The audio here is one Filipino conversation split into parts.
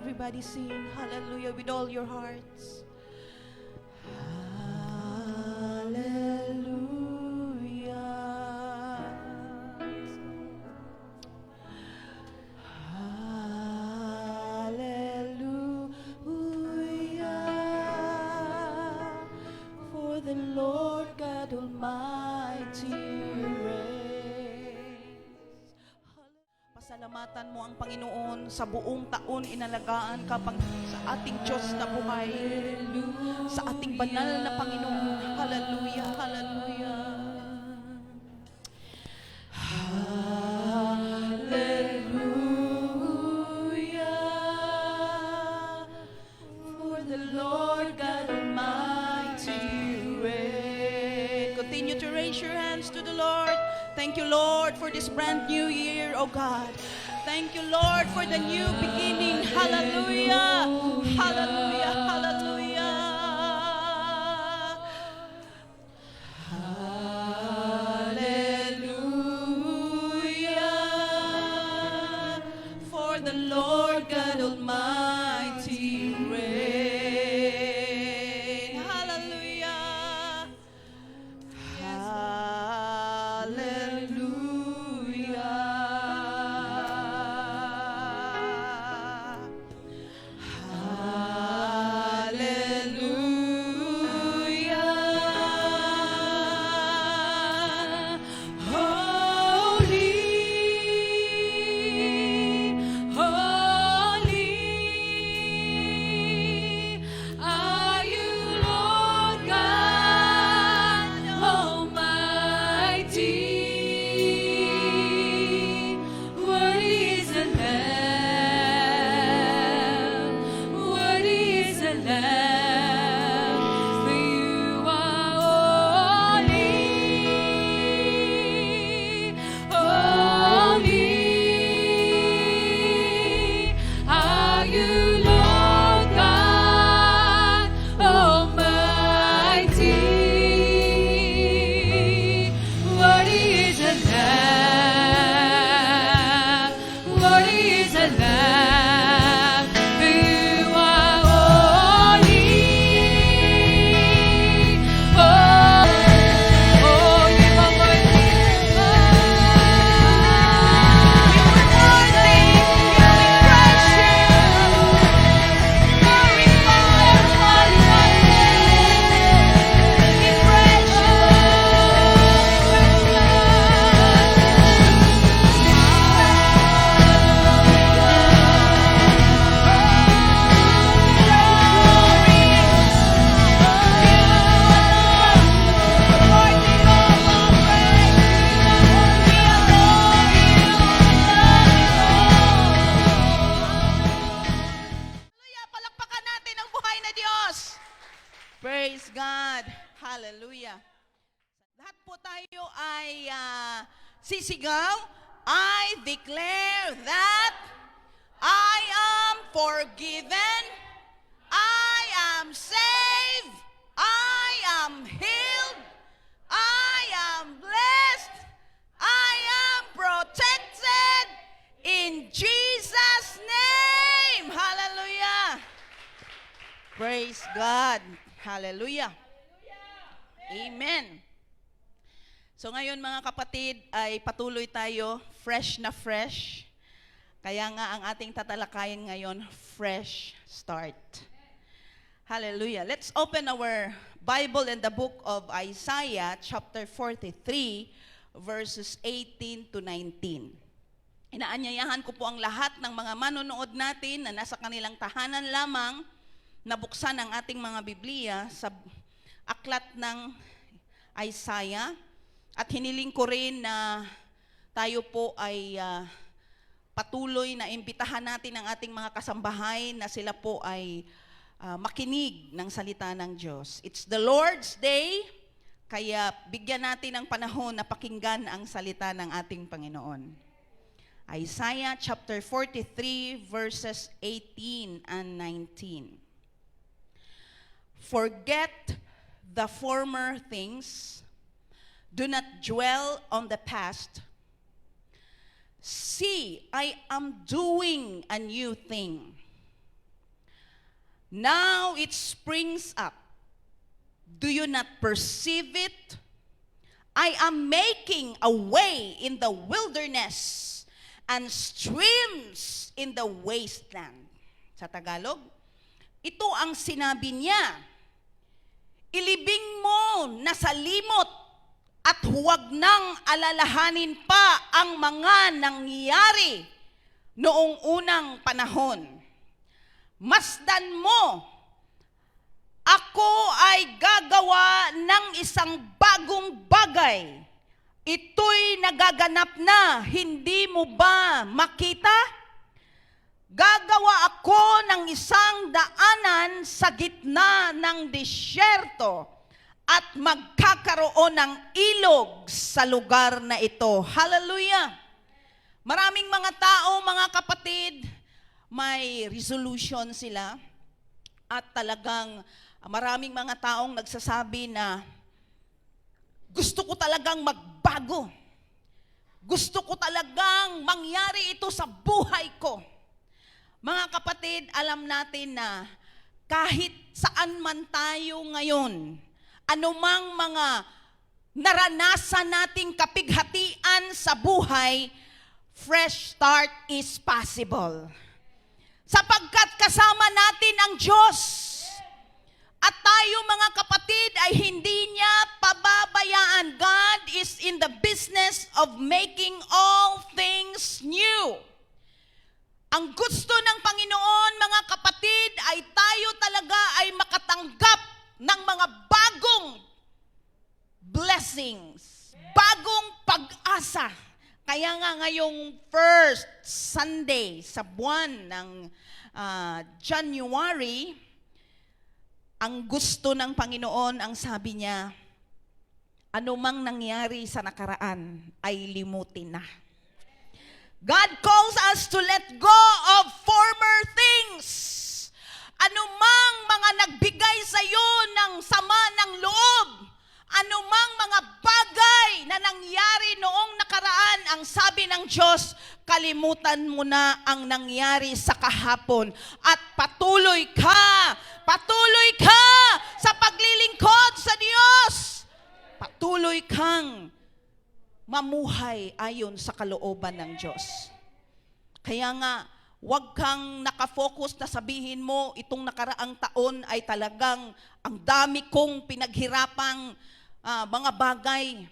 Everybody sing hallelujah with all your hearts. For the Lord God Almighty reigns. Pasalamatan mo ang Panginoon sa buong taon, inalagaan ka sa ating Diyos na buhay, sa ating banal na Panginoon. Hallelujah, hallelujah. Hallelujah. For the Lord God Almighty reigns. Continue to raise your hands to the Lord. Thank you, Lord, for this brand new year, oh God. Thank you, Lord, for the new beginning. Hallelujah. Hallelujah. Hallelujah. Hallelujah. For the Lord God Almighty reigns. Hallelujah. Praise God. Hallelujah. Lahat po tayo ay sisigaw. I declare that I am forgiven. I am saved. I am healed. I am blessed. I am protected in Jesus' name. Hallelujah. Praise God. Hallelujah. Amen. So ngayon mga kapatid ay patuloy tayo, fresh na fresh. Kaya nga ang ating tatalakayin ngayon, fresh start. Hallelujah. Let's open our Bible in the book of Isaiah chapter 43 verses 18 to 19. Inaanyayahan ko po ang lahat ng mga manonood natin na nasa kanilang tahanan lamang nabuksan ang ating mga Biblia sa aklat ng Isaiah at hiniling ko rin na tayo po ay patuloy na imbitahan natin ang ating mga kasambahay na sila po ay makinig ng salita ng Diyos. It's the Lord's Day, kaya bigyan natin ng panahon na pakinggan ang salita ng ating Panginoon. Isaiah chapter 43 verses 18 and 19. Forget the former things. Do not dwell on the past. See, I am doing a new thing. Now it springs up. Do you not perceive it? I am making a way in the wilderness and streams in the wasteland. Sa Tagalog, ito ang sinabi niya. Ilibing mo na sa limot at huwag nang alalahanin pa ang mga nangyayari noong unang panahon. Masdan mo, ako ay gagawa ng isang bagong bagay. Ito'y nagaganap na, hindi mo ba makita? Gagawa ako ng isang daanan sa gitna ng disyerto at magkakaroon ng ilog sa lugar na ito. Hallelujah! Maraming mga tao, mga kapatid, may resolution sila at talagang maraming mga taong nagsasabi na gusto ko talagang magbago. Gusto ko talagang mangyari ito sa buhay ko. Mga kapatid, alam natin na kahit saan man tayo ngayon, anumang mga naranasan nating kapighatian sa buhay, fresh start is possible. Sapagkat kasama natin ang Diyos. At tayo mga kapatid ay hindi niya pababayaan. God is in the business of making all things new. Ang gusto ng Panginoon, mga kapatid, ay tayo talaga ay makatanggap ng mga bagong blessings, bagong pag-asa. Kaya nga ngayong first Sunday sa buwan ng January, ang gusto ng Panginoon, ang sabi niya, anumang nangyari sa nakaraan ay limutin na. God calls us to let go of former things. Anumang mga nagbigay sa iyo ng sama ng loob, anumang mga bagay na nangyari noong nakaraan, ang sabi ng Diyos, kalimutan mo na ang nangyari sa kahapon at patuloy ka sa paglilingkod sa Diyos. Patuloy kang mamuhay ayon sa kalooban ng Diyos. Kaya nga, huwag kang nakafocus na sabihin mo, itong nakaraang taon ay talagang ang dami kong pinaghirapang mga bagay.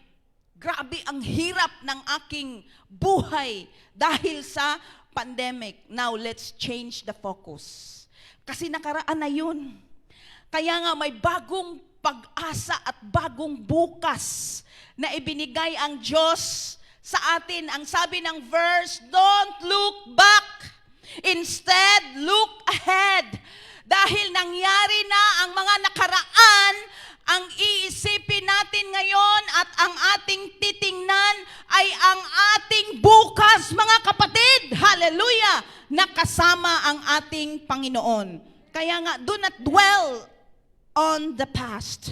Grabe ang hirap ng aking buhay dahil sa pandemic. Now, let's change the focus. Kasi nakaraan na yun. Kaya nga may bagong pag-asa at bagong bukas na ibinigay ang Diyos sa atin. Ang sabi ng verse, don't look back. Instead, look ahead. Dahil nangyari na ang mga nakaraan, ang iisipin natin ngayon at ang ating titingnan ay ang ating bukas, mga kapatid. Hallelujah! Nakasama ang ating Panginoon. Kaya nga, do not dwell on the past.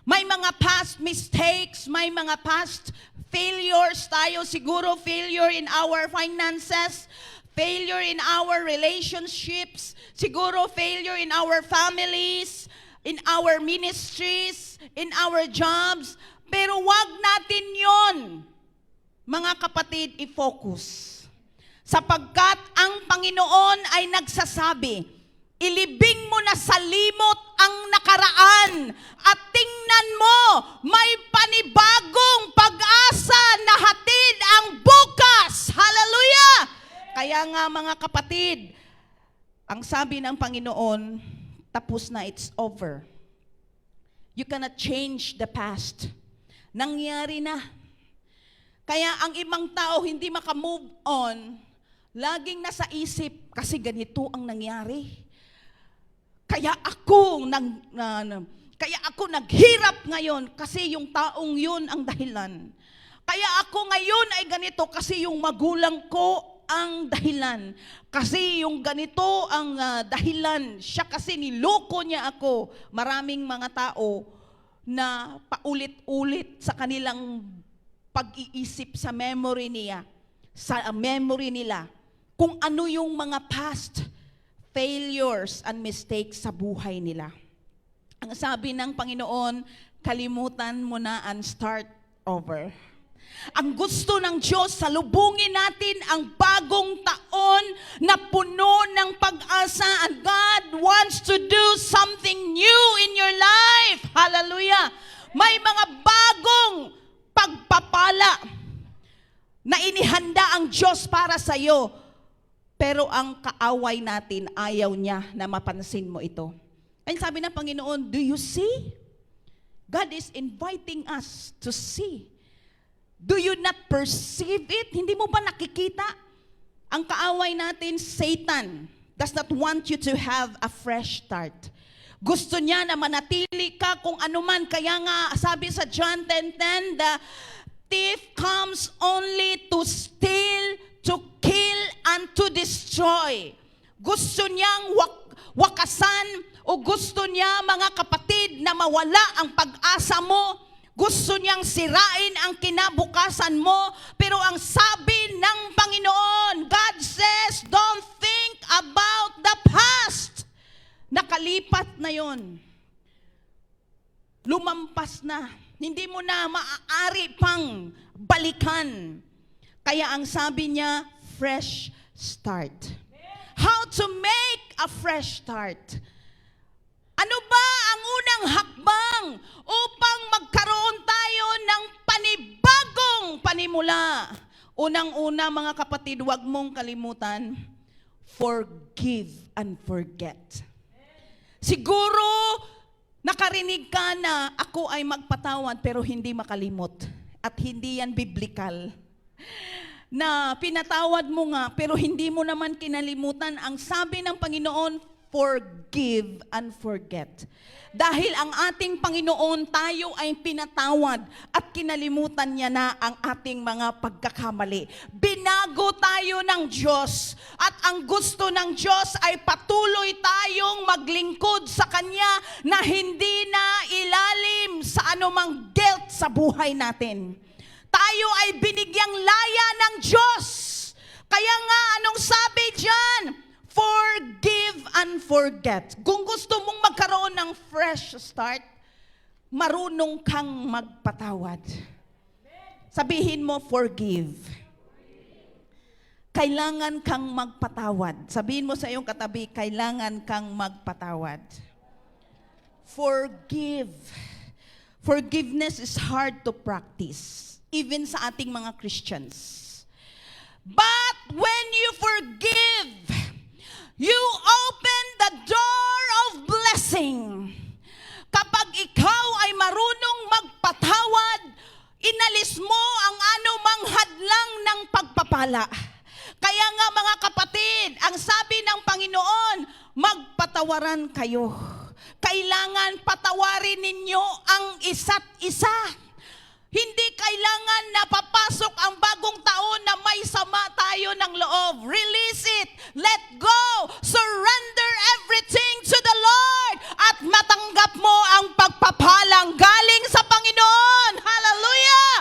May mga past mistakes, may mga past failures tayo. Siguro failure in our finances, failure in our relationships, siguro failure in our families, in our ministries, in our jobs. Pero wag natin yon, mga kapatid, i-focus. Sapagkat ang Panginoon ay nagsasabi, ilibing mo na sa limot ang nakaraan at tingnan mo, may panibagong pag-asa na hatid ang bukas. Hallelujah! Kaya nga mga kapatid, ang sabi ng Panginoon, tapos na, it's over. You cannot change the past. Nangyari na. Kaya ang ibang tao hindi makamove on, laging nasa isip, kasi ganito ang nangyari. Kaya ako naghirap ngayon kasi yung taong yun ang dahilan. Kaya ako ngayon ay ganito kasi yung magulang ko ang dahilan. Kasi yung ganito ang dahilan. Siya kasi niloko niya ako. Maraming mga tao na paulit-ulit sa kanilang pag-iisip sa memory nila, kung ano yung mga past failures and mistakes sa buhay nila. Ang sabi ng Panginoon, kalimutan mo na and start over. Ang gusto ng Diyos, salubungin natin ang bagong taon na puno ng pag-asa, and God wants to do something new in your life. Hallelujah! May mga bagong pagpapala na inihanda ang Diyos para sa iyo, pero ang kaaway natin, ayaw niya na mapansin mo ito. Ay sabi ng Panginoon, do you see? God is inviting us to see. Do you not perceive it? Hindi mo ba nakikita? Ang kaaway natin, Satan, does not want you to have a fresh start. Gusto niya na manatili ka kung anuman. Kaya nga, sabi sa John 10:10, the thief comes only to steal, to kill, and to destroy. Gusto niyang wakasan, o gusto niya, mga kapatid, na mawala ang pag-asa mo. Gusto niyang sirain ang kinabukasan mo, pero ang sabi ng Panginoon, God says, don't think about the past. Nakalipat na yon. Lumampas na. Hindi mo na maaari pang balikan. Kaya ang sabi niya, fresh start. How to make a fresh start? Ano ba ang unang hakbang upang magkaroon tayo ng panibagong panimula? Unang-una, mga kapatid, huwag mong kalimutan, forgive and forget. Siguro, nakarinig ka na ako ay magpatawad pero hindi makalimot. At hindi yan biblical. Na pinatawad mo nga pero hindi mo naman kinalimutan. Ang sabi ng Panginoon, forgive and forget. Dahil ang ating Panginoon, tayo ay pinatawad at kinalimutan niya na ang ating mga pagkakamali. Binago tayo ng Diyos at ang gusto ng Diyos ay patuloy tayong maglingkod sa Kanya na hindi na ilalim sa anumang guilt sa buhay natin. Tayo ay binigyang laya ng Diyos. Kaya nga, anong sabi diyan? Forgive and forget. Kung gusto mong magkaroon ng fresh start, marunong kang magpatawad. Sabihin mo, forgive. Kailangan kang magpatawad. Sabihin mo sa iyong katabi, kailangan kang magpatawad. Forgive. Forgiveness is hard to practice, even sa ating mga Christians. But when you forgive, you open the door of blessing. Kapag ikaw ay marunong magpatawad, inalis mo ang anumang hadlang ng pagpapala. Kaya nga, mga kapatid, ang sabi ng Panginoon, magpatawaran kayo. Kailangan patawarin ninyo ang isa't isa. Hindi kailangan na papasok ang bagong taon na may sama tayo ng loob. Release it. Let go. Surrender everything to the Lord. At matanggap mo ang pagpapalang galing sa Panginoon. Hallelujah!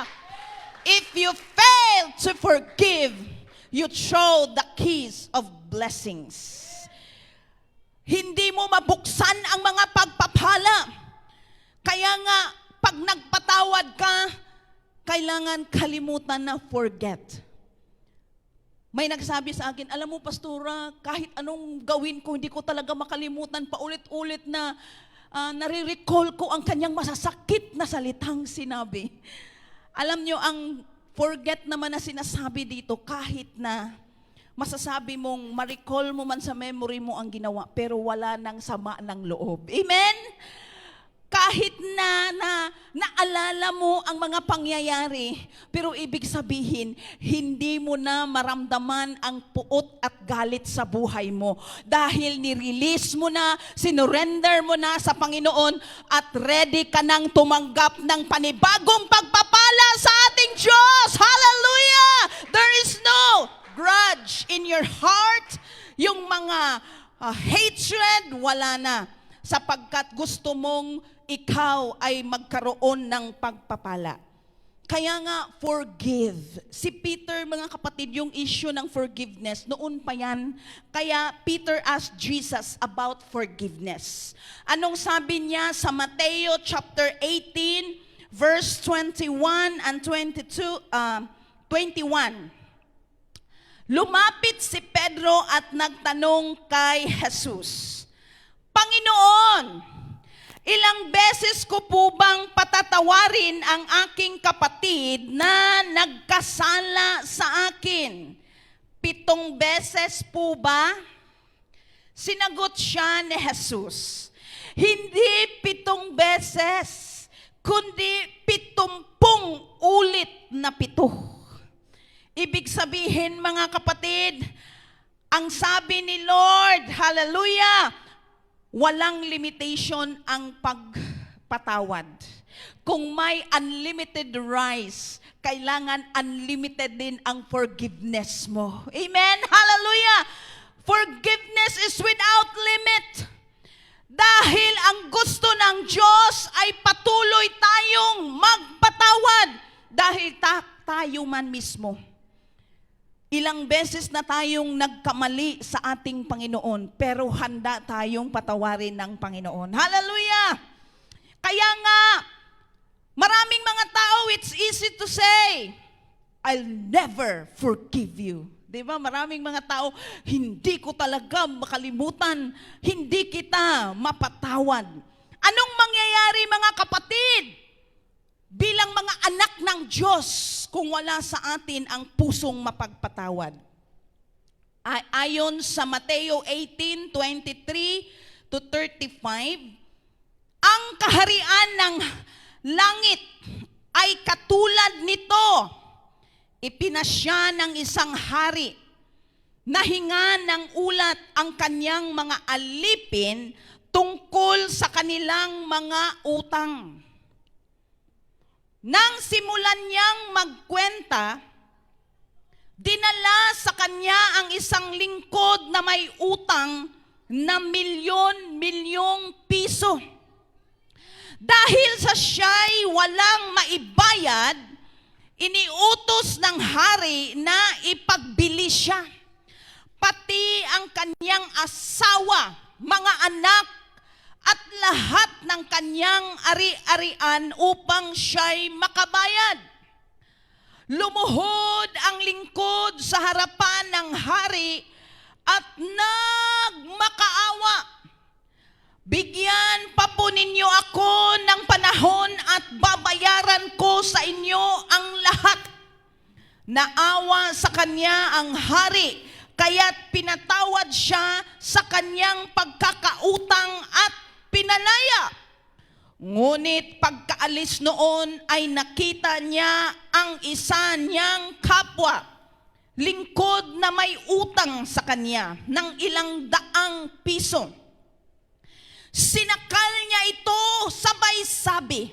If you fail to forgive, you throw the keys of blessings. Hindi mo mabuksan ang mga pagpapala. Kaya nga, pag nagpatawad ka, kailangan kalimutan na forget. May nagsabi sa akin, alam mo, Pastora, kahit anong gawin ko, hindi ko talaga makalimutan, paulit-ulit na nare-recall ko ang kanyang masasakit na salitang sinabi. Alam nyo, ang forget naman na sinasabi dito, kahit na masasabi mong, ma-recall mo man sa memory mo ang ginawa, pero wala nang sama ng loob. Amen? Kahit na naalala mo ang mga pangyayari, pero ibig sabihin, hindi mo na maramdaman ang puot at galit sa buhay mo. Dahil nirelease mo na, sinurrender mo na sa Panginoon, at ready ka nang tumanggap ng panibagong pagpapala sa ating Diyos. Hallelujah! There is no grudge in your heart. Yung mga hatred, wala na. Sapagkat gusto mong ikaw ay magkaroon ng pagpapala. Kaya nga, forgive. Si Peter, mga kapatid, yung issue ng forgiveness, noon pa yan. Kaya Peter asked Jesus about forgiveness. Anong sabi niya sa Mateo chapter 18, verse 21 and 21? Lumapit si Pedro at nagtanong kay Jesus, Panginoon, ilang beses ko po bang patatawarin ang aking kapatid na nagkasala sa akin? 7 beses po ba? Sinagot siya ni Jesus, hindi 7 beses, kundi 70 ulit na 7. Ibig sabihin, mga kapatid, ang sabi ni Lord, hallelujah, walang limitation ang pagpatawad. Kung may unlimited rice, kailangan unlimited din ang forgiveness mo. Amen? Hallelujah! Forgiveness is without limit. Dahil ang gusto ng Diyos ay patuloy tayong magpatawad. Dahil tayo man mismo. Ilang beses na tayong nagkamali sa ating Panginoon, pero handa tayong patawarin ng Panginoon. Hallelujah! Kaya nga, maraming mga tao, it's easy to say, I'll never forgive you. Diba? Maraming mga tao, hindi ko talaga makalimutan, hindi kita mapatawad. Anong mangyayari, mga kapatid? Bilang mga anak ng Diyos, kung wala sa atin ang pusong mapagpatawad. Ayon sa Mateo 18:23 to 35, ang kaharian ng langit ay katulad nito. Ipinasya ng isang hari, nahinga ng ulat ang kanyang mga alipin tungkol sa kanilang mga utang. Nang simulan niyang magkwenta, dinala sa kanya ang isang lingkod na may utang na milyon-milyong piso. Dahil sa siya'y walang maibayad, iniutos ng hari na ipagbili siya. Pati ang kanyang asawa, mga anak, at lahat ng kanyang ari-arian upang siya'y makabayad. Lumuhod ang lingkod sa harapan ng hari at nagmakaawa. Bigyan pa po ninyo ako ng panahon at babayaran ko sa inyo ang lahat. Naawa sa kanya ang hari, kaya't pinatawad siya sa kanyang pagkakautang at pinalaya. Ngunit pagkaalis noon ay nakita niya ang isa niyang kapwa, lingkod na may utang sa kanya ng ilang daang piso. Sinakal niya ito, sabay sabi,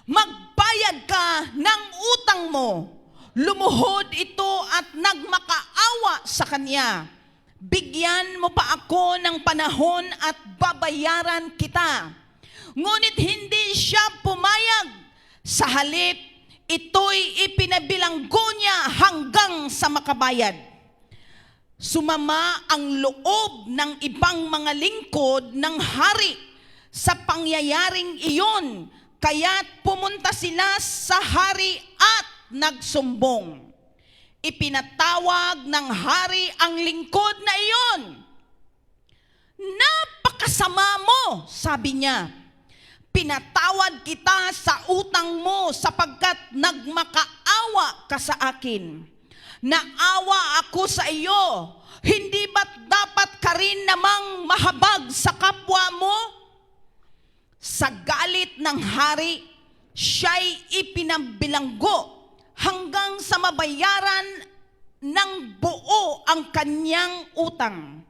magbayad ka ng utang mo. Lumuhod ito at nagmakaawa sa kanya. Bigyan mo pa ako ng panahon at babayaran kita. Ngunit hindi siya pumayag. Sa halip, ito'y ipinabilanggo niya hanggang sa makabayad. Sumama ang loob ng ibang mga lingkod ng hari sa pangyayaring iyon, kaya't pumunta sila sa hari at nagsumbong. Ipinatawag ng hari ang lingkod na iyon. Napakasama mo, sabi niya. Pinatawad kita sa utang mo sapagkat nagmakaawa ka sa akin. Naawa ako sa iyo. Hindi ba't dapat ka rin namang mahabag sa kapwa mo? Sa galit ng hari, siya'y ipinabilanggo hanggang sa mabayaran ng buo ang kanyang utang.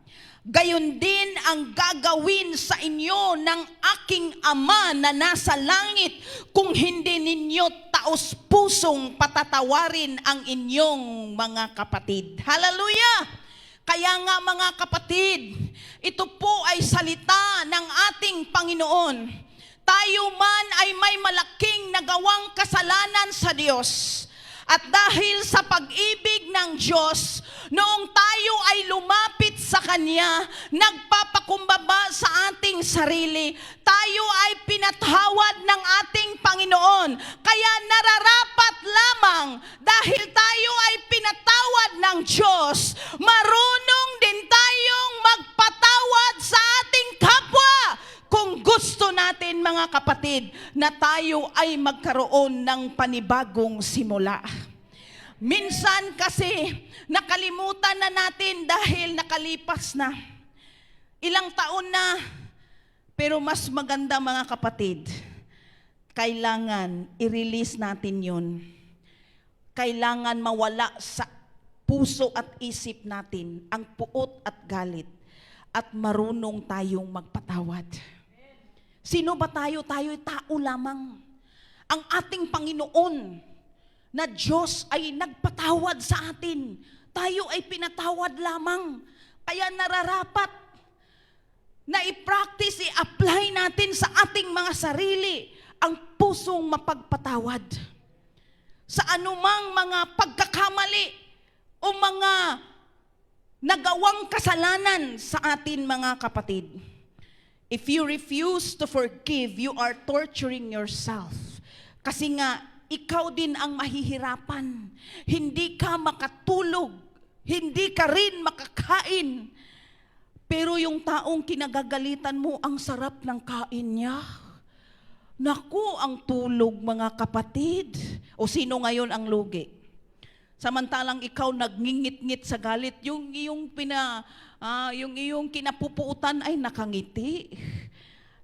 Gayon din ang gagawin sa inyo ng aking Ama na nasa langit kung hindi ninyo taos-pusong patatawarin ang inyong mga kapatid. Hallelujah! Kaya nga mga kapatid, ito po ay salita ng ating Panginoon tayo man ay may malaking nagawang kasalanan sa Diyos. At dahil sa pag-ibig ng Diyos, noong tayo ay lumapit sa Kanya, nagpapakumbaba sa ating sarili, tayo ay pinatawad ng ating Panginoon. Kaya nararapat lamang dahil tayo ay pinatawad ng Diyos, marunong din tayong magpatawad sa ating kapwa. Kung gusto natin, mga kapatid, na tayo ay magkaroon ng panibagong simula. Minsan kasi nakalimutan na natin dahil nakalipas na. Ilang taon na, pero mas maganda, mga kapatid, kailangan i-release natin yun. Kailangan mawala sa puso at isip natin ang puot at galit at marunong tayong magpatawad. Sino ba tayo? Tayo'y tao lamang. Ang ating Panginoon na Diyos ay nagpatawad sa atin. Tayo ay pinatawad lamang. Kaya nararapat na i-practice, i-apply natin sa ating mga sarili ang pusong mapagpatawad. Sa anumang mga pagkakamali o mga nagawang kasalanan sa atin, mga kapatid. If you refuse to forgive, you are torturing yourself. Kasi nga, ikaw din ang mahihirapan. Hindi ka makatulog. Hindi ka rin makakain. Pero yung taong kinagagalitan mo, ang sarap ng kain niya. Naku, ang tulog, mga kapatid. O sino ngayon ang lugi? Samantalang ikaw nagngingit-ngit sa galit, yung iyong kinapupuutan ay nakangiti.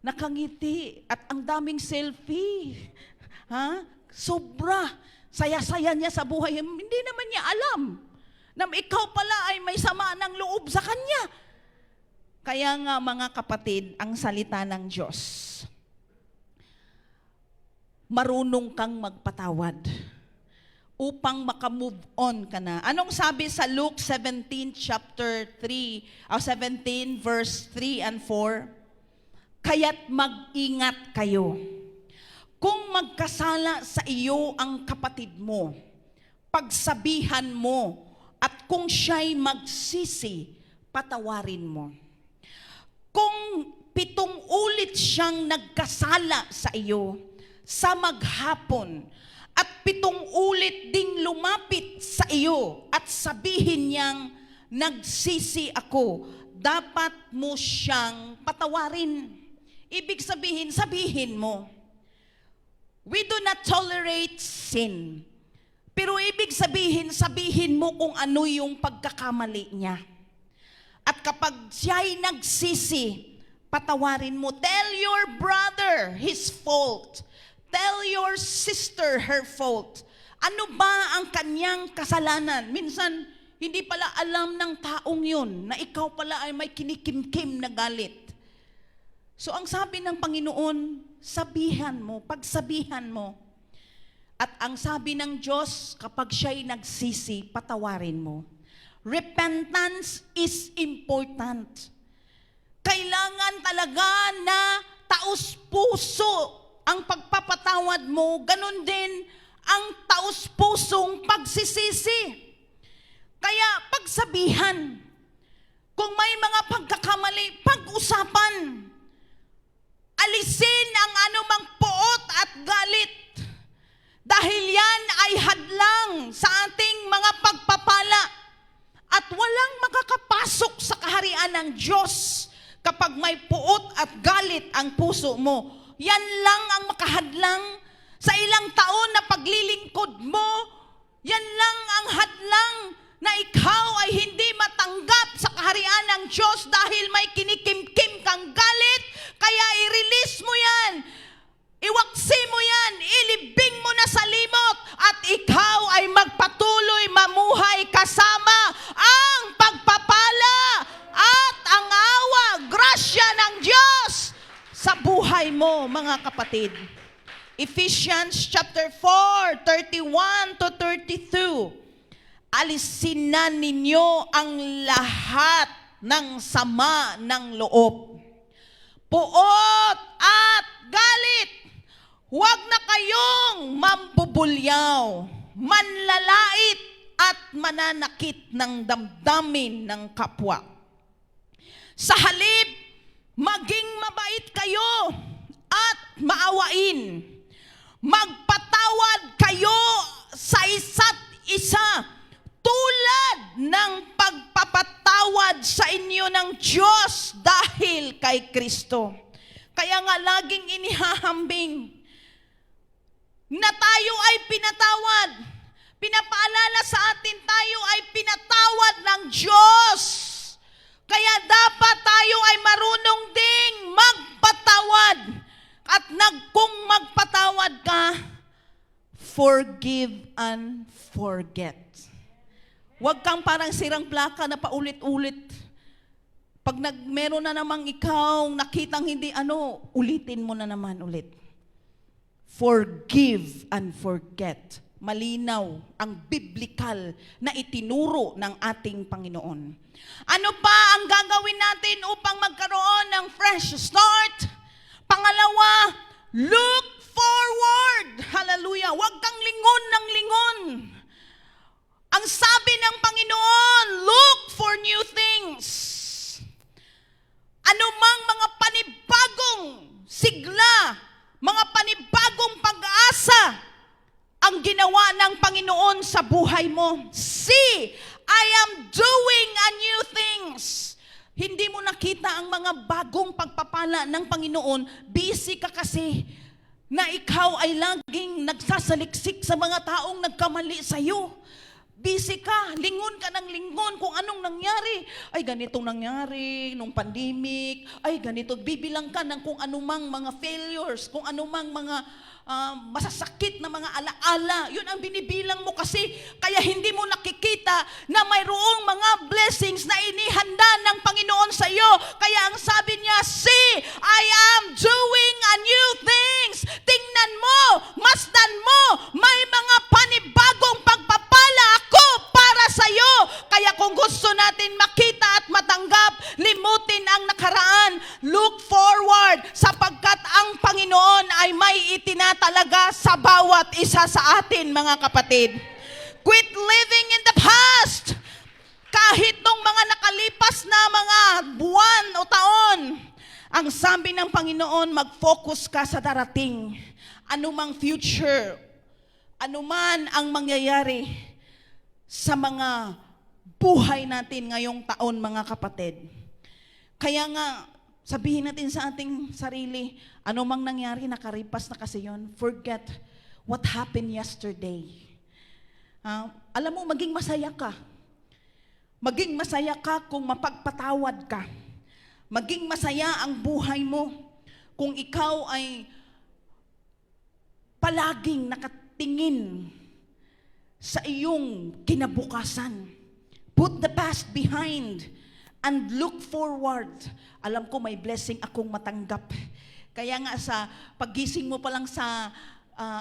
Nakangiti. At ang daming selfie. Sobra. Saya-saya niya sa buhay. Hindi naman niya alam na ikaw pala ay may sama ng loob sa kanya. Kaya nga, mga kapatid, ang salita ng Diyos, marunong kang magpatawad upang makamove on ka na. Anong sabi sa Luke 17 chapter 17 verse 3 and 4? Kaya't mag-ingat kayo. Kung magkasala sa iyo ang kapatid mo, pagsabihan mo, at kung siya'y magsisi, patawarin mo. Kung 7 ulit siyang nagkasala sa iyo, sa maghapon, at 7 ulit ding lumapit sa iyo at sabihin niyang, nagsisi ako, dapat mo siyang patawarin. Ibig sabihin, sabihin mo. We do not tolerate sin. Pero ibig sabihin, sabihin mo kung ano yung pagkakamali niya. At kapag siya'y nagsisi, patawarin mo. Tell your brother his fault. Tell your sister her fault. Ano ba ang kanyang kasalanan? Minsan, hindi pala alam ng taong yun na ikaw pala ay may kinikimkim na galit. So, ang sabi ng Panginoon, sabihan mo, pagsabihan mo. At ang sabi ng Diyos, kapag siya'y nagsisi, patawarin mo. Repentance is important. Kailangan talaga na taos-puso ang pagpapatawad mo, ganun din ang taos-pusong pagsisisi. Kaya pagsabihan, kung may mga pagkakamali, pag-usapan. Alisin ang anumang poot at galit. Dahil yan ay hadlang sa ating mga pagpapala. At walang makakapasok sa kaharian ng Diyos kapag may poot at galit ang puso mo. Yan lang ang makahadlang sa ilang taon na paglilingkod mo. Yan lang ang hadlang na ikaw ay hindi matanggap sa kaharian ng Diyos dahil may kinikimkim kang galit. Kaya i-release mo yan. Iwaksi mo yan. Ilibing mo na sa limot. At ikaw ay magpatuloy mamuhay kasama ang pagpapala at ang awa, grasya ng Diyos sa buhay mo, mga kapatid. Ephesians chapter 4, 31 to 32. Alisin na ninyo ang lahat ng sama ng loob, puot at galit. Huwag na kayong mambubulyaw, manlalait at mananakit ng damdamin ng kapwa. Sa halip, maging mabait kayo at maawain. Magpatawad kayo sa isa't isa tulad ng pagpapatawad sa inyo ng Diyos dahil kay Kristo. Kaya nga laging inihahambing na tayo ay pinatawad. Pinapaalala sa atin tayo ay pinatawad ng Diyos. Kaya dapat tayo ay marunong ding magpatawad. At kung magpatawad ka, forgive and forget. Huwag kang parang sirang plaka na paulit-ulit. Pag meron na namang ikaw, nakitang hindi ulitin mo na naman ulit. Forgive and forget. Malinaw ang biblical na itinuro ng ating Panginoon. Ano pa ang gagawin natin upang magkaroon ng fresh start? Pangalawa, look forward. Hallelujah. Huwag kang lingon ng lingon. Ang sabi ng Panginoon, look for new things. Anumang mga panibagong sigla, mga panibagong pag-asa ang ginawa ng Panginoon sa buhay mo. See, I am doing a new things. Hindi mo nakita ang mga bagong pagpapala ng Panginoon. Busy ka kasi na ikaw ay laging nagsasaliksik sa mga taong nagkamali sa iyo. Busy ka, lingon ka ng lingon kung anong nangyari. Ay, ganitong nangyari nung pandemic. Ay, ganito. Bibilang ka ng kung anumang mga failures, kung anumang mga masasakit na mga alaala. Yun ang binibilang mo kasi. Kaya hindi mo nakikita na mayroong mga blessings na inihanda ng Panginoon sa iyo. Kaya ang sabi niya, see, I am doing a new things. Tingnan mo, masdan mo, may mga panibagong pagpapala ako para sa iyo. Kaya kung gusto natin makita at matanggap, limutin ang nakaraan. Look forward sapagkat ang Panginoon ay may itinatalaga sa bawat isa sa atin, mga kapatid. Quit living in the past. Kahit nung mga nakalipas na mga buwan o taon, ang sabi ng Panginoon, mag-focus ka sa darating. Anumang future, anuman ang mangyayari sa mga buhay natin ngayong taon, mga kapatid. Kaya nga, sabihin natin sa ating sarili, anumang nangyari, nakaripas na kasi yun. Forget what happened yesterday. Alam mo, maging masaya ka. Maging masaya ka kung mapagpatawad ka. Maging masaya ang buhay mo kung ikaw ay palaging nakatingin sa iyong kinabukasan. Put the past behind and look forward. Alam ko may blessing akong matanggap. Kaya nga sa paggising mo pa lang sa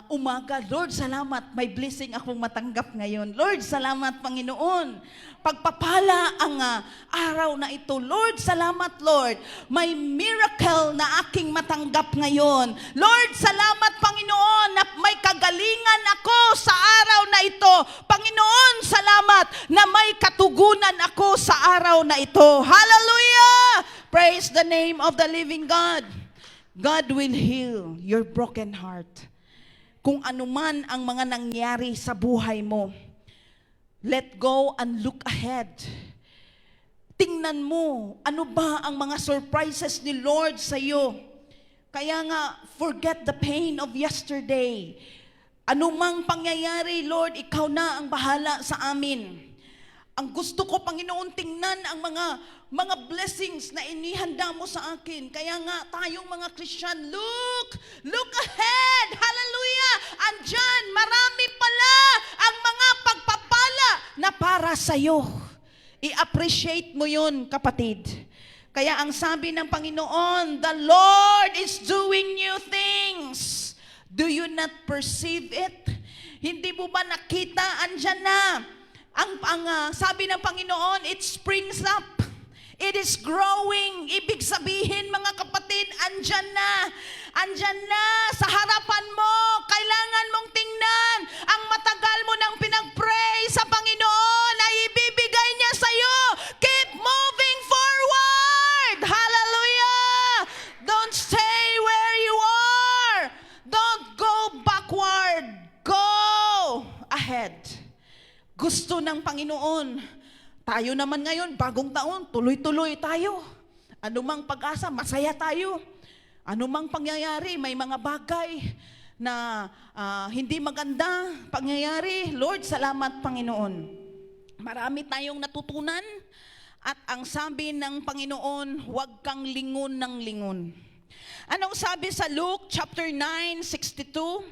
umaga, Lord, salamat, may blessing akong matanggap ngayon. Lord, salamat, Panginoon. Pagpapala ang araw na ito. Lord, salamat, Lord. May miracle na aking matanggap ngayon. Lord, salamat, Panginoon, na may kagalingan ako sa araw na ito. Panginoon, salamat na may katugunan ako sa araw na ito. Hallelujah! Praise the name of the living God. God will heal your broken heart. Kung anuman ang mga nangyari sa buhay mo, let go and look ahead. Tingnan mo, ano ba ang mga surprises ni Lord sa iyo? Kaya nga, forget the pain of yesterday. Anumang pangyayari, Lord, ikaw na ang bahala sa amin. Ang gusto ko, Panginoon, tingnan ang mga blessings na inihanda mo sa akin. Kaya nga, tayong mga Christian, look ahead. Hallelujah! Andyan, marami pala ang mga pagpapala na para sa'yo. I-appreciate mo yun, kapatid. Kaya ang sabi ng Panginoon, the Lord is doing new things. Do you not perceive it? Hindi mo ba nakita? Andyan na. Ang sabi ng Panginoon, it springs up. It is growing. Ibig sabihin, mga kapatid, andyan na. Andyan na sa harapan mo. Kailangan mong tingnan ang matagal mo nang pinag-pray sa Panginoon ay ibibigay niya sa iyo. Keep moving forward. Hallelujah. Don't stay where you are. Don't go backward. Go ahead. Gusto ng Panginoon. Tayo naman ngayon, bagong taon, tuloy-tuloy tayo. Anumang pag-asa, masaya tayo. Anumang pangyayari, may mga bagay na hindi maganda pangyayari. Lord, salamat Panginoon. Marami tayong natutunan at ang sabi ng Panginoon, huwag kang lingon ng lingon. Anong sabi sa Luke chapter 9:62?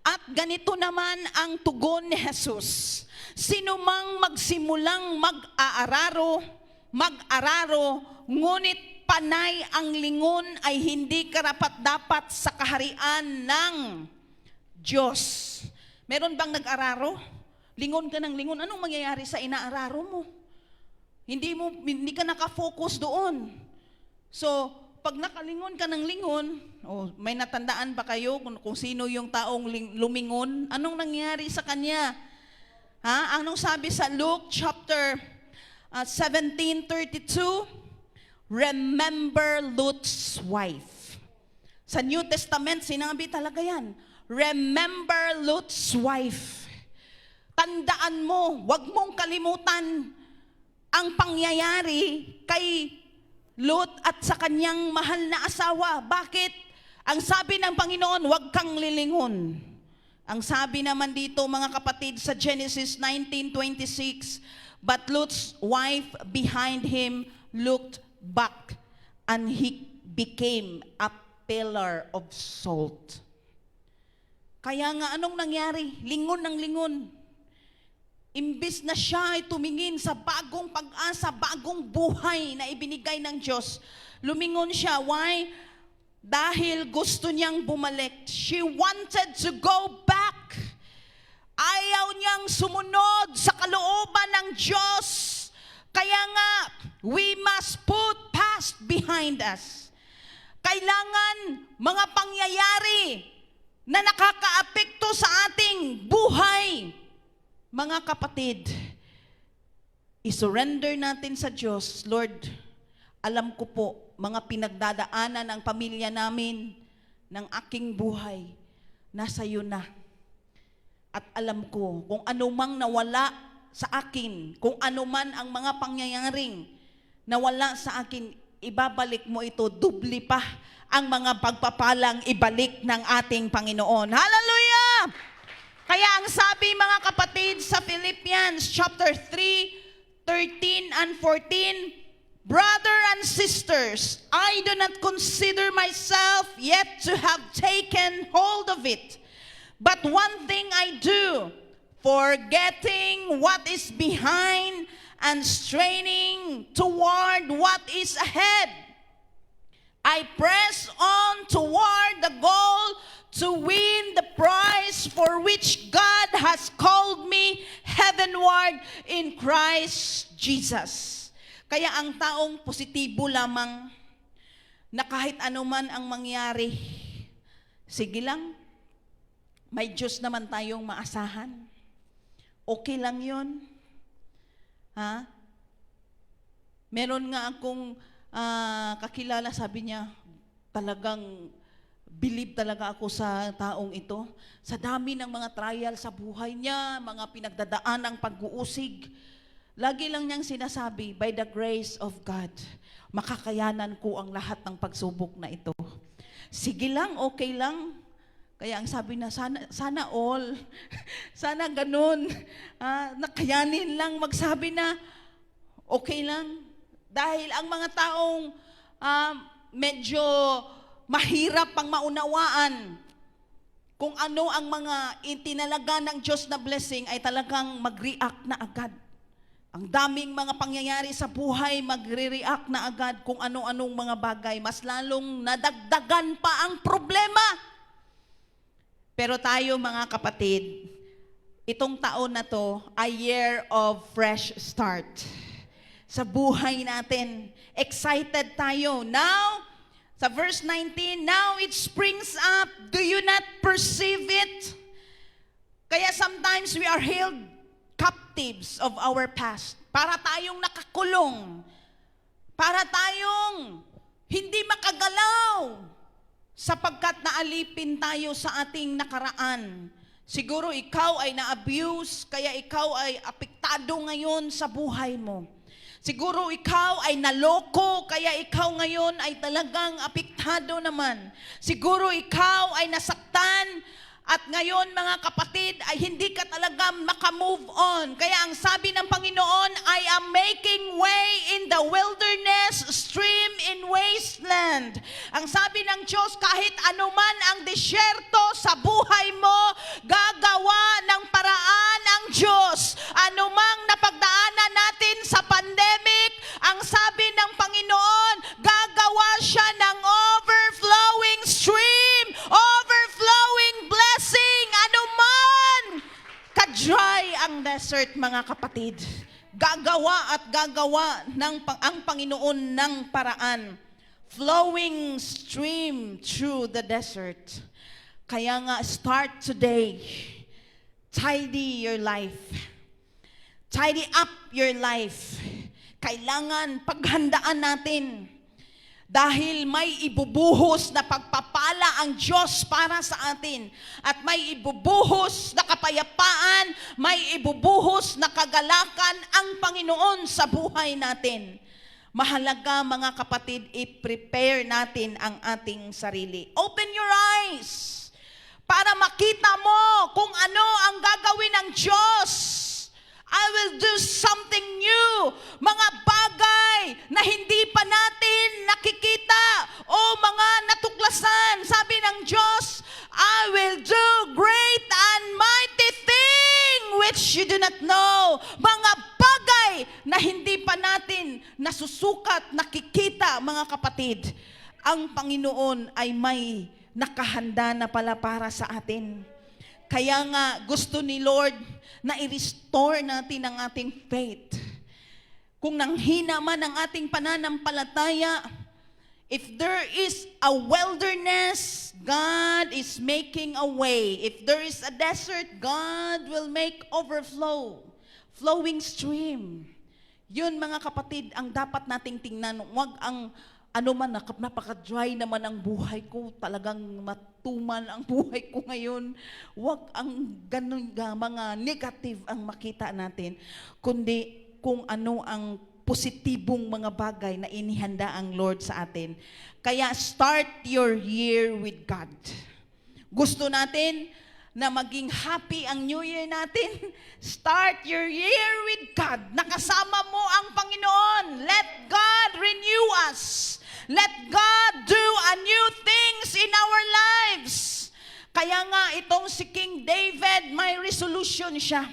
At ganito naman ang tugon ni Jesus. Sino mang magsimulang mag-araro, ngunit panay ang lingon ay hindi karapat-dapat sa kaharian ng Diyos. Meron bang nag-araro? Lingon ka ng lingon. Anong mangyayari sa inaararo mo? Hindi ka nakafocus doon. So, pag nakalingon ka ng lingon, may natandaan ba kayo kung sino yung taong lumingon? Anong nangyari sa kanya? Anong sabi sa Luke chapter 17:32? Remember Lot's wife. Sa New Testament, sinabi talaga yan. Remember Lot's wife. Tandaan mo, huwag mong kalimutan ang pangyayari kay Lot at sa kanyang mahal na asawa. Bakit? Ang sabi ng Panginoon, huwag kang lilingon. Ang sabi naman dito, mga kapatid, sa Genesis 19:26, but Lot's wife behind him looked back and he became a pillar of salt. Kaya nga, anong nangyari? Lingon ng lingon. Imbis na siya ay tumingin sa bagong pag-asa, bagong buhay na ibinigay ng Diyos, lumingon siya. Why? Dahil gusto niyang bumalik. She wanted to go back. Ayaw niyang sumunod sa kalooban ng Diyos. Kaya nga, we must put past behind us. Kailangan mga pangyayari na nakakaapekto sa ating buhay. Mga kapatid, isurrender natin sa Diyos. Lord, alam ko po, mga pinagdadaanan ng pamilya namin, ng aking buhay, nasa iyo na. At alam ko, kung anumang nawala sa akin, kung anuman ang mga pangyayaring nawala sa akin, ibabalik mo ito, dubli pa ang mga pagpapalang ibalik ng ating Panginoon. Hallelujah! Kaya ang sabi mga kapatid sa Philippians chapter 3:13 and 14, brother and sisters, I do not consider myself yet to have taken hold of it. But one thing I do, forgetting what is behind and straining toward what is ahead. I press on toward the goal to win the prize for which God has called me heavenward in Christ Jesus. Kaya ang taong positibo lamang na kahit anuman ang mangyari, sige lang, may Diyos naman tayong maasahan. Okay lang yun. Meron nga akong kakilala, sabi niya, talagang believe talaga ako sa taong ito. Sa dami ng mga trial sa buhay niya, mga pinagdadaan ng pag-uusig, lagi lang niyang sinasabi, by the grace of God, makakayanan ko ang lahat ng pagsubok na ito. Sige lang, okay lang. Kaya ang sabi na, sana all, sana ganun, nakayanin lang magsabi na, okay lang. Dahil ang mga taong medyo mahirap pang maunawaan kung ano ang mga itinalaga ng Diyos na blessing ay talagang mag-react na agad. Ang daming mga pangyayari sa buhay, magre-react na agad kung ano-anong mga bagay. Mas lalong nadagdagan pa ang problema. Pero tayo mga kapatid, itong taon na to ay year of fresh start. Sa buhay natin, excited tayo. Now, Sa verse 19, now it springs up, do you not perceive it? Kaya sometimes we are held captives of our past. Para tayong nakakulong. Para tayong hindi makagalaw. Sapagkat naalipin tayo sa ating nakaraan. Siguro ikaw ay na-abuse, kaya ikaw ay apektado ngayon sa buhay mo. Siguro ikaw ay naloko, kaya ikaw ngayon ay talagang apektado naman. Siguro ikaw ay nasaktan, at ngayon mga kapatid ay hindi ka talaga makamove on. Kaya ang sabi ng Panginoon, I am making way in the wilderness, stream in wasteland. Ang sabi ng Diyos, kahit anuman ang disyerto sa buhay mo, gagawa ng paraan ang Diyos. Anumang napagdaanan natin sa pandemic, ang sabi ng Panginoon, gagawa siya ng overflowing stream, overflowing blessing, anuman ka-dry ang desert, mga kapatid. Gagawa at gagawa ang Panginoon ng paraan. Flowing stream through the desert. Kaya nga, start today. Tidy your life. Tidy up your life. Kailangan paghandaan natin. Dahil may ibubuhos na pagpapala ang Diyos para sa atin. At may ibubuhos na kapayapaan, may ibubuhos na kagalakan ang Panginoon sa buhay natin. Mahalaga, mga kapatid, i-prepare natin ang ating sarili. Open your eyes para makita mo kung ano ang gagawin ng Diyos. I will do something new. Mga bagay na hindi pa natin nakikita o mga natuklasan. Sabi ng Diyos, I will do great and mighty thing which you do not know. Mga bagay na hindi pa natin nasusukat, nakikita, mga kapatid. Ang Panginoon ay may nakahanda na pala para sa atin. Kaya nga gusto ni Lord na i-restore natin ang ating faith. Kung nanghina man ang ating pananampalataya, if there is a wilderness, God is making a way. If there is a desert, God will make overflow. Flowing stream. Yun, mga kapatid, ang dapat nating tingnan. Huwag ang napaka-dry naman ang buhay ko, talagang matumal ang buhay ko ngayon. Huwag ang ganun mga negative ang makita natin, kundi kung ano ang positibong mga bagay na inihanda ang Lord sa atin. Kaya start your year with God. Gusto natin na maging happy ang New Year natin? Start your year with God. Nakasama mo ang Panginoon. Let God renew us. Let God do a new things in our lives. Kaya nga itong si King David, may resolution siya.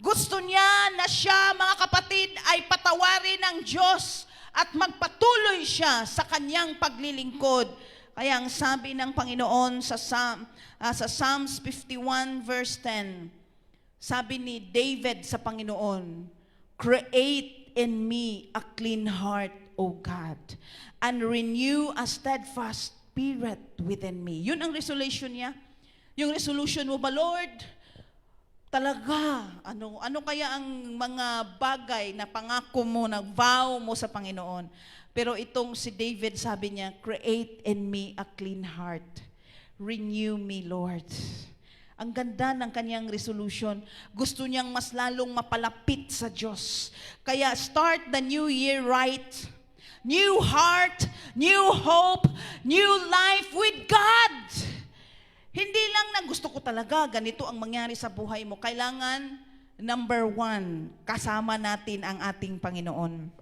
Gusto niya na siya, mga kapatid, ay patawarin ng Diyos at magpatuloy siya sa kanyang paglilingkod. Kaya ang sabi ng Panginoon sa Psalms 51 verse 10, sabi ni David sa Panginoon, create in me a clean heart, O God, and renew a steadfast spirit within me. Yun ang resolution niya. Yung resolution mo ba, Lord? Talaga, ano kaya ang mga bagay na pangako mo, nag-vow mo sa Panginoon? Pero itong si David, sabi niya, create in me a clean heart. Renew me, Lord. Ang ganda ng kanyang resolution. Gusto niyang mas lalong mapalapit sa Diyos. Kaya start the new year right. New heart, new hope, new life with God. Hindi lang na gusto ko talaga, ganito ang mangyari sa buhay mo. Kailangan, number 1, kasama natin ang ating Panginoon.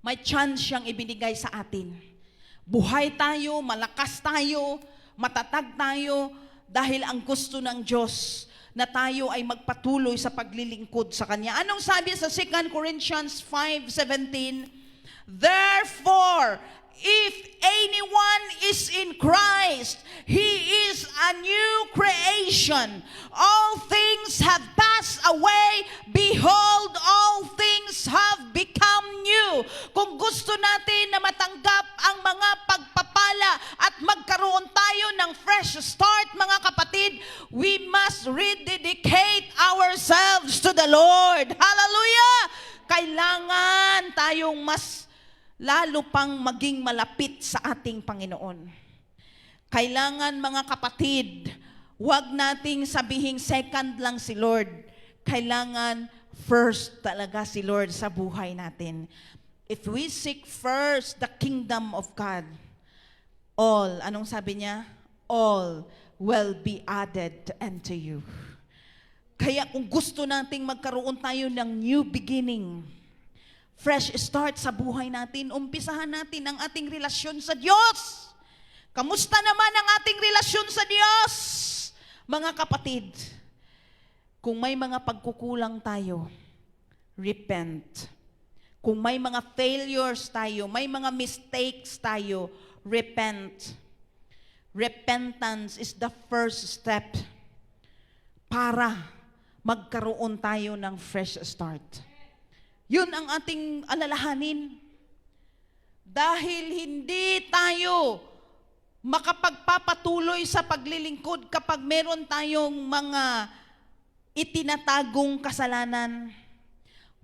May chance siyang ibinigay sa atin. Buhay tayo, malakas tayo, matatag tayo, dahil ang gusto ng Diyos na tayo ay magpatuloy sa paglilingkod sa Kanya. Anong sabi sa 2 Corinthians 5:17? Therefore, if anyone is in Christ, he is a new creation. All things have passed away. Behold, all things have become new. Kung gusto natin na matanggap ang mga pagpapala at magkaroon tayo ng fresh start, mga kapatid, we must rededicate ourselves to the Lord. Hallelujah! Kailangan tayong mas lalo pang maging malapit sa ating Panginoon. Kailangan, mga kapatid, huwag nating sabihing second lang si Lord. Kailangan first talaga si Lord sa buhay natin. If we seek first the kingdom of God, all, anong sabi niya? All will be added unto you. Kaya kung gusto nating magkaroon tayo ng new beginning, fresh start sa buhay natin, umpisahan natin ang ating relasyon sa Diyos. Kamusta naman ang ating relasyon sa Diyos? Mga kapatid, kung may mga pagkukulang tayo, repent. Kung may mga failures tayo, may mga mistakes tayo, repent. Repentance is the first step para magkaroon tayo ng fresh start. Yun ang ating alalahanin. Dahil hindi tayo makapagpapatuloy sa paglilingkod kapag meron tayong mga itinatagong kasalanan.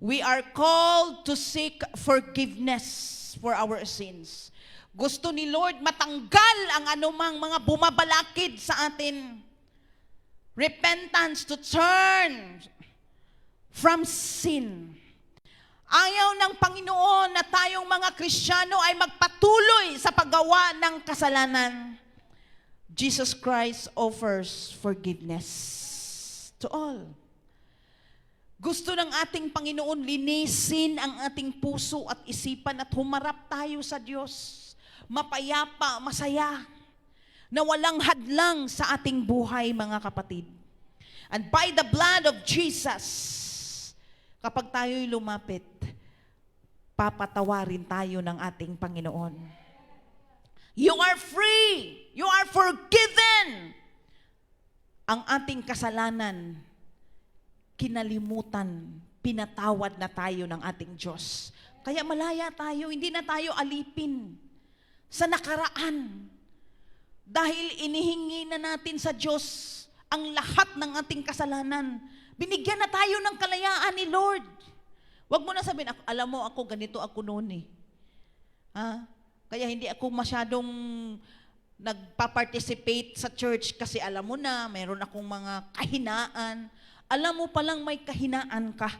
We are called to seek forgiveness for our sins. Gusto ni Lord matanggal ang anumang mga bumabalakid sa atin. Repentance, to turn from sin. Ayaw ng Panginoon na tayong mga Kristiyano ay magpatuloy sa paggawa ng kasalanan. Jesus Christ offers forgiveness to all. Gusto ng ating Panginoon linisin ang ating puso at isipan at humarap tayo sa Diyos. Mapayapa, masaya, na walang hadlang sa ating buhay, mga kapatid. And by the blood of Jesus, kapag tayo'y lumapit, papatawarin tayo ng ating Panginoon. You are free. You are forgiven. Ang ating kasalanan, kinalimutan, pinatawad na tayo ng ating Diyos. Kaya malaya tayo, hindi na tayo alipin sa nakaraan. Dahil inihingi na natin sa Diyos ang lahat ng ating kasalanan. Binigyan na tayo ng kalayaan ni Lord. Huwag mo na sabihin, alam mo ako, ganito ako noon eh. Kaya hindi ako masyadong nagpa-participate sa church kasi alam mo na, meron akong mga kahinaan. Alam mo palang may kahinaan ka.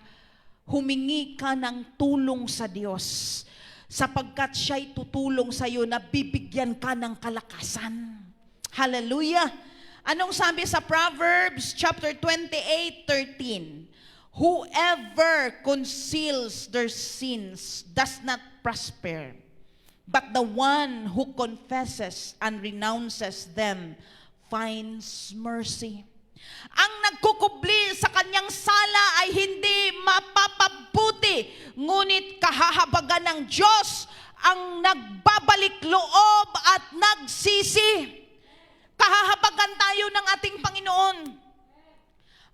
Humingi ka ng tulong sa Diyos. Sapagkat siya'y tutulong sa iyo na bibigyan ka ng kalakasan. Hallelujah! Anong sabi sa Proverbs chapter 28:13? Whoever conceals their sins does not prosper, but the one who confesses and renounces them finds mercy. Ang nagkukubli sa kanyang sala ay hindi mapapabuti, ngunit kahahabagan ng Diyos ang nagbabalik loob at nagsisi. Kahahabagan tayo ng ating Panginoon.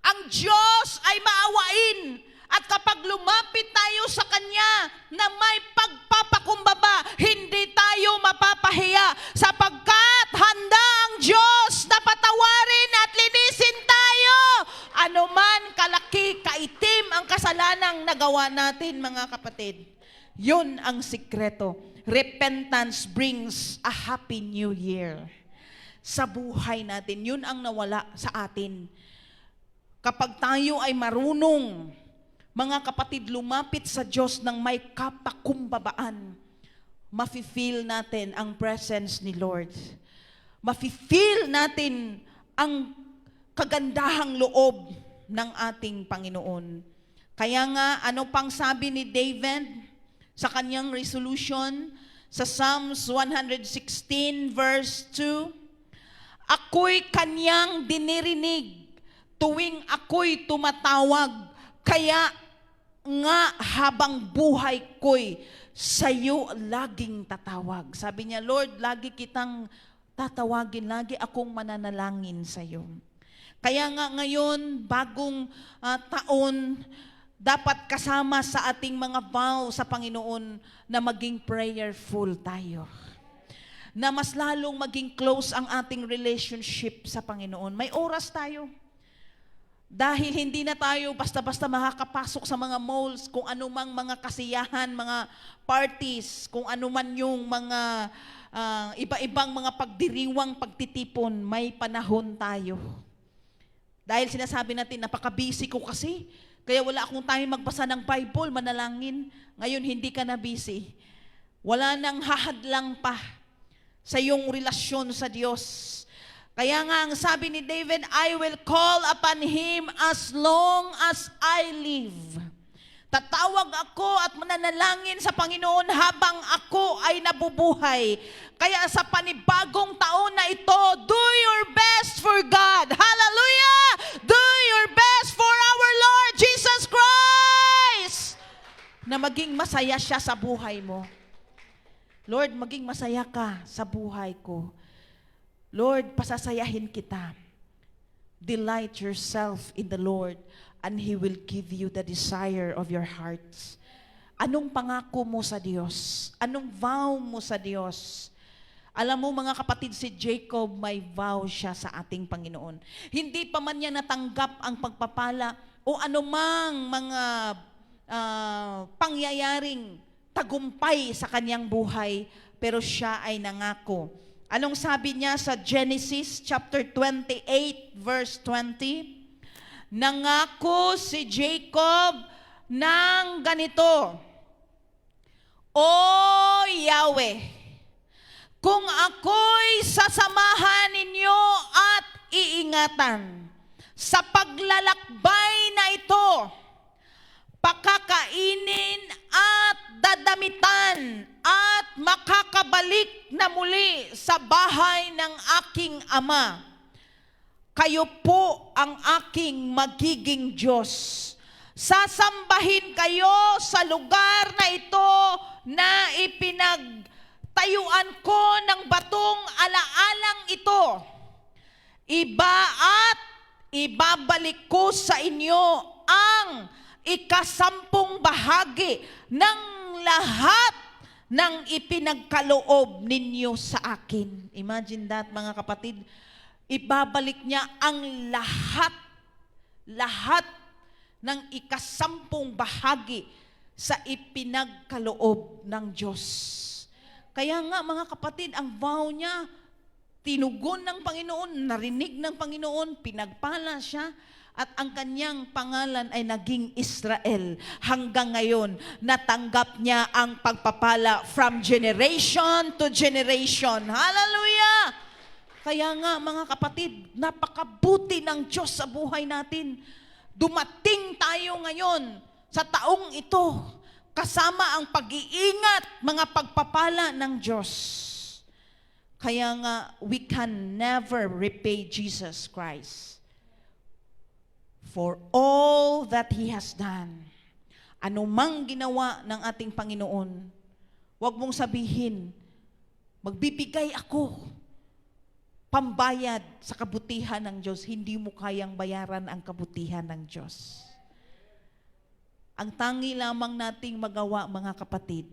Ang Diyos ay maawain at kapag lumapit tayo sa Kanya na may pagpapakumbaba, hindi tayo mapapahiya sapagkat handa ang Diyos na patawarin at linisin tayo. Ano man kalaki, kaitim ang kasalanang nagawa natin, mga kapatid. Yun ang sikreto. Repentance brings a happy new year. Sa buhay natin, yun ang nawala sa atin. Kapag tayo ay marunong, mga kapatid, lumapit sa Diyos ng may kapakumbabaan, mafe-feel natin ang presence ni Lord. Mafe-feel natin ang kagandahang loob ng ating Panginoon. Kaya nga, ano pang sabi ni David sa kanyang resolution sa Psalms 116 verse 2? Ako'y kanyang dinirinig tuwing ako'y tumatawag, kaya nga habang buhay ko'y sa'yo laging tatawag. Sabi niya, Lord, lagi kitang tatawagin, lagi akong mananalangin sa'yo. Kaya nga ngayon, bagong taon, dapat kasama sa ating mga vow sa Panginoon na maging prayerful tayo. Na mas lalong maging close ang ating relationship sa Panginoon. May oras tayo. Dahil hindi na tayo basta-basta makakapasok sa mga malls, kung anumang mga kasiyahan, mga parties, kung anuman yung mga iba-ibang mga pagdiriwang pagtitipon, may panahon tayo. Dahil sinasabi natin, napaka-busy ko kasi, kaya wala akong time magbasa ng Bible, manalangin. Ngayon, hindi ka na busy. Wala nang hahadlang pa sa iyong relasyon sa Diyos. Kaya nga, ang sabi ni David, I will call upon Him as long as I live. Tatawag ako at mananalangin sa Panginoon habang ako ay nabubuhay. Kaya sa panibagong taon na ito, do your best for God. Hallelujah! Do your best for our Lord Jesus Christ! Na maging masaya siya sa buhay mo. Lord, maging masaya ka sa buhay ko. Lord, pasasayahin kita. Delight yourself in the Lord, and He will give you the desire of your hearts. Anong pangako mo sa Diyos? Anong vow mo sa Diyos? Alam mo mga kapatid, si Jacob may vow siya sa ating Panginoon. Hindi pa man niya natanggap ang pagpapala o anumang mga pangyayaring tagumpay sa kanyang buhay, pero siya ay nangako. Anong sabi niya sa Genesis chapter 28 verse 20? Nangako si Jacob ng ganito, O Yahweh, kung ako'y sasamahan ninyo at iingatan sa paglalakbay na ito, pakakainin at dadamitan at makakabalik na muli sa bahay ng aking ama. Kayo po ang aking magiging Diyos. Sasambahin kayo sa lugar na ito na ipinagtayuan ko ng batong alaalang ito. Ibabalik ko sa inyo ang 10 bahagi ng lahat ng ipinagkaloob ninyo sa akin. Imagine that, mga kapatid. Ibabalik niya ang lahat ng 10 bahagi sa ipinagkaloob ng Diyos. Kaya nga, mga kapatid, ang vow niya, tinugon ng Panginoon, narinig ng Panginoon, pinagpala siya, at ang kanyang pangalan ay naging Israel. Hanggang ngayon, natanggap niya ang pagpapala from generation to generation. Hallelujah! Kaya nga, mga kapatid, napakabuti ng Diyos sa buhay natin. Dumating tayo ngayon sa taong ito, kasama ang pag-iingat, mga pagpapala ng Diyos. Kaya nga, we can never repay Jesus Christ for all that He has done. Anumang ginawa ng ating Panginoon, huwag mong sabihin, magbibigay ako pambayad sa kabutihan ng Diyos. Hindi mo kayang bayaran ang kabutihan ng Diyos. Ang tangi lamang nating magawa, mga kapatid,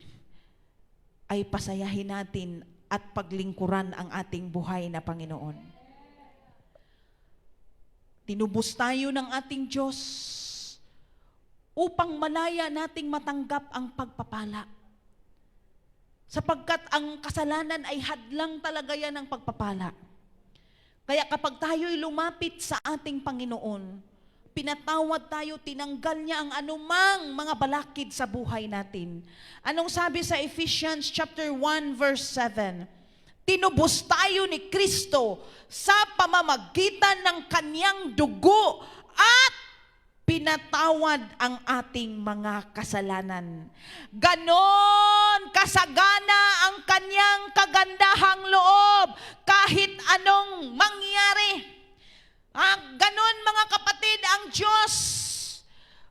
ay pasayahin natin at paglingkuran ang ating buhay na Panginoon. Tinubos tayo ng ating Diyos upang malaya nating matanggap ang pagpapala. Sapagkat ang kasalanan ay hadlang talaga yan ng pagpapala. Kaya kapag tayo'y lumapit sa ating Panginoon, pinatawad tayo, tinanggal niya ang anumang mga balakid sa buhay natin. Anong sabi sa Ephesians chapter 1 verse 7? Tinubos tayo ni Kristo sa pamamagitan ng kanyang dugo at pinatawad ang ating mga kasalanan. Ganon kasagana ang kanyang kagandahang loob kahit anong mangyari. Ganon, mga kapatid, ang Diyos.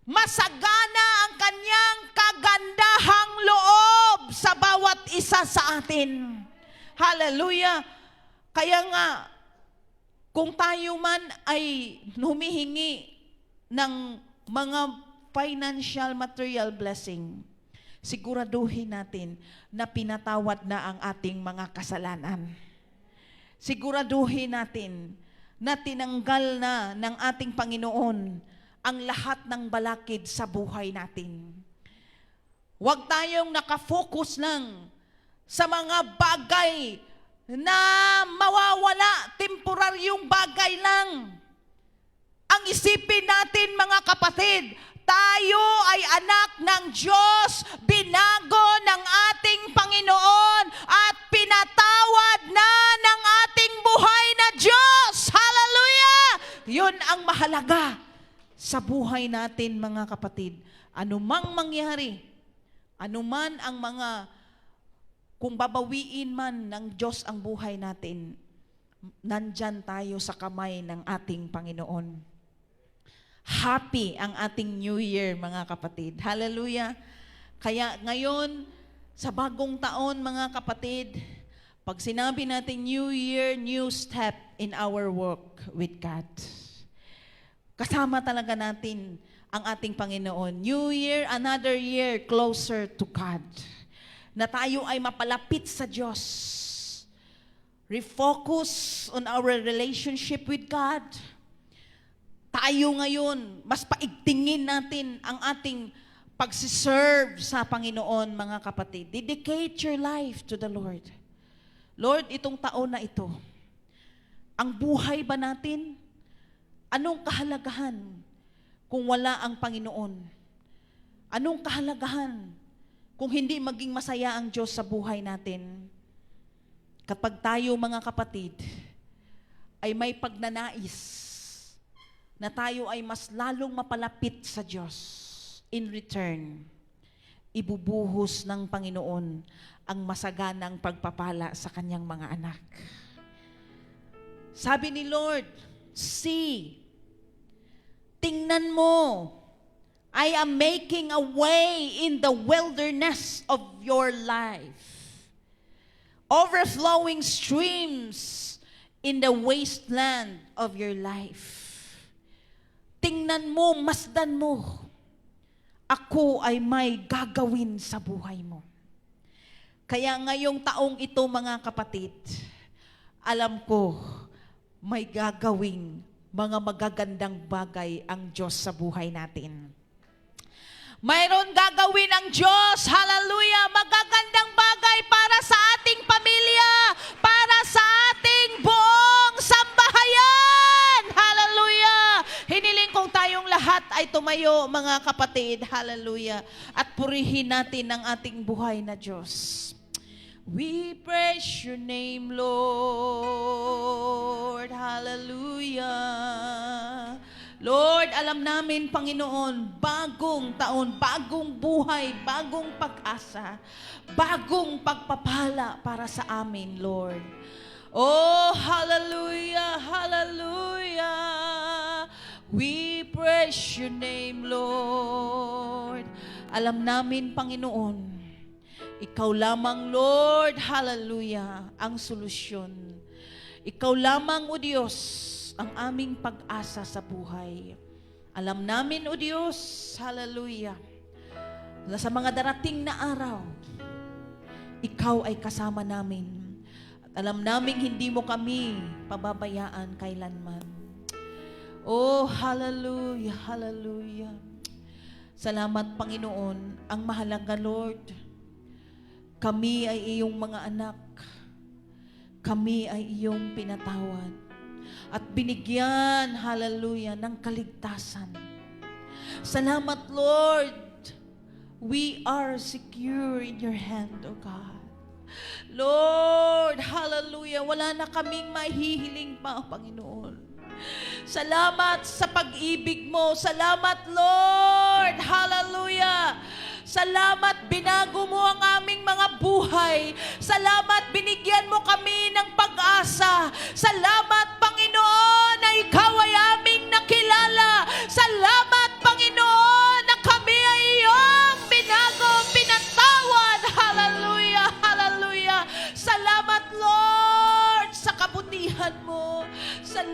masagana ang kanyang kagandahang loob sa bawat isa sa atin. Hallelujah! Kaya nga, kung tayo man ay humihingi ng mga financial material blessing, siguraduhin natin na pinatawad na ang ating mga kasalanan. Siguraduhin natin na tinanggal na ng ating Panginoon ang lahat ng balakid sa buhay natin. Huwag tayong nakafocus lang sa mga bagay na mawawala, temporaryong bagay lang. Ang isipin natin, mga kapatid, tayo ay anak ng Diyos, binago ng ating Panginoon at pinatawad na ng ating buhay na Diyos. Hallelujah! Yun ang mahalaga sa buhay natin, mga kapatid. Anumang mangyari, anuman ang mga, kung babawiin man ng Diyos ang buhay natin, nandyan tayo sa kamay ng ating Panginoon. Happy ang ating New Year, mga kapatid. Hallelujah! Kaya ngayon, sa bagong taon, mga kapatid, pag sinabi natin New Year, new step in our work with God. Kasama talaga natin ang ating Panginoon. New Year, another year closer to God. Na tayo ay mapalapit sa Diyos. Refocus on our relationship with God. Tayo ngayon, mas paigtingin natin ang ating pagsiserve sa Panginoon, mga kapatid. Dedicate your life to the Lord. Lord, itong taon na ito, ang buhay ba natin? Anong kahalagahan kung wala ang Panginoon? Anong kahalagahan kung hindi maging masaya ang Diyos sa buhay natin? Kapag tayo, mga kapatid, ay may pagnanais na tayo ay mas lalong mapalapit sa Diyos, in return, ibubuhos ng Panginoon ang masaganang pagpapala sa kanyang mga anak. Sabi ni Lord, see, tingnan mo, I am making a way in the wilderness of your life. Overflowing streams in the wasteland of your life. Tingnan mo, masdan mo, ako ay may gagawin sa buhay mo. Kaya ngayong taong ito, mga kapatid, alam ko, may gagawing mga magagandang bagay ang Diyos sa buhay natin. Mayroon gagawin ang Diyos, hallelujah, magagandang bagay para sa ating pamilya, para sa ating buong sambahayan, hallelujah. Hiniling kong tayong lahat ay tumayo, mga kapatid, hallelujah, at purihin natin ang ating buhay na Diyos. We praise your name, Lord, hallelujah. Lord, alam namin, Panginoon, bagong taon, bagong buhay, bagong pag-asa, bagong pagpapala para sa amin, Lord. Oh, hallelujah, hallelujah. We praise your name, Lord. Alam namin, Panginoon, ikaw lamang, Lord, hallelujah, ang solusyon. Ikaw lamang, O Diyos, ang aming pag-asa sa buhay. Alam namin, O Diyos, hallelujah, na sa mga darating na araw, Ikaw ay kasama namin. At alam namin hindi mo kami pababayaan kailanman. Oh, hallelujah, hallelujah. Salamat, Panginoon. Ang mahalaga, Lord, kami ay iyong mga anak. Kami ay iyong pinatawad. At binigyan, hallelujah, ng kaligtasan. Salamat, Lord. We are secure in your hand, O God. Lord, hallelujah, wala na kaming mahihiling pa, Panginoon. Salamat sa pag-ibig mo. Salamat, Lord. Hallelujah. Salamat, binago mo ang aming mga buhay. Salamat, binigyan mo kami ng pag-asa. Salamat, Panginoon, na ikaw ay aming nakilala. Salamat, Panginoon,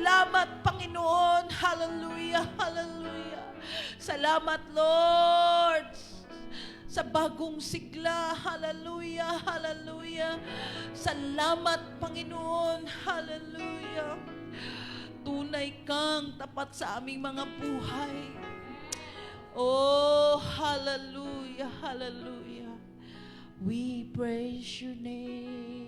Salamat, Panginoon. Hallelujah, hallelujah. Salamat, Lord, sa bagong sigla. Hallelujah, hallelujah. Salamat, Panginoon. Hallelujah. Tunay kang tapat sa aming mga buhay. Oh, hallelujah, hallelujah. We praise your name.